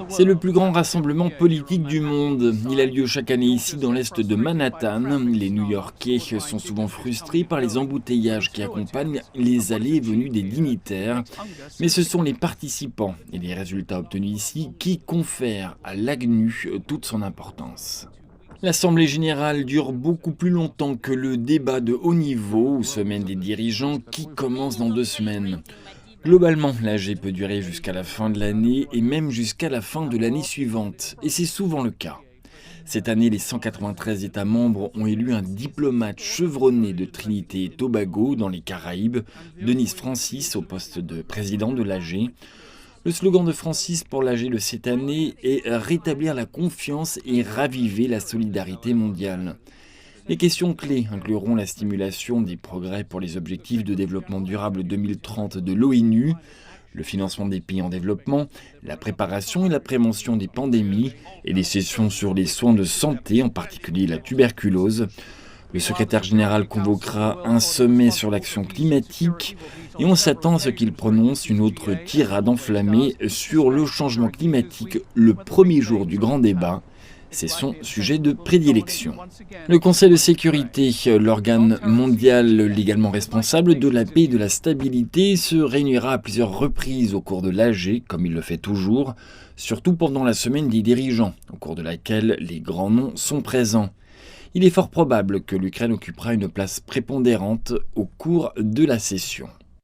C'est le plus grand rassemblement politique du monde. Il a lieu chaque année ici dans l'est de Manhattan. Les New-Yorkais sont souvent frustrés par les embouteillages qui accompagnent les allées et venues des dignitaires. Mais ce sont les participants et les résultats obtenus ici qui confèrent à l'AGNU toute son importance. L'Assemblée générale dure beaucoup plus longtemps que le débat de haut niveau où se mènent des dirigeants qui commence dans 2 semaines. Globalement, l'AG peut durer jusqu'à la fin de l'année et même jusqu'à la fin de l'année suivante, et c'est souvent le cas. Cette année, les 193 États membres ont élu un diplomate chevronné de Trinité et Tobago dans les Caraïbes, Denis Francis, au poste de président de l'AG. Le slogan de Francis pour l'AG de cette année est « Rétablir la confiance et raviver la solidarité mondiale ». Les questions clés incluront la stimulation des progrès pour les objectifs de développement durable 2030 de l'ONU, le financement des pays en développement, la préparation et la prévention des pandémies et des sessions sur les soins de santé, en particulier la tuberculose. Le secrétaire général convoquera un sommet sur l'action climatique et on s'attend à ce qu'il prononce une autre tirade enflammée sur le changement climatique le premier jour du grand débat. C'est son sujet de prédilection. Le Conseil de sécurité, l'organe mondial légalement responsable de la paix et de la stabilité, se réunira à plusieurs reprises au cours de l'AG, comme il le fait toujours, surtout pendant la semaine des dirigeants, au cours de laquelle les grands noms sont présents. Il est fort probable que l'Ukraine occupera une place prépondérante au cours de la session.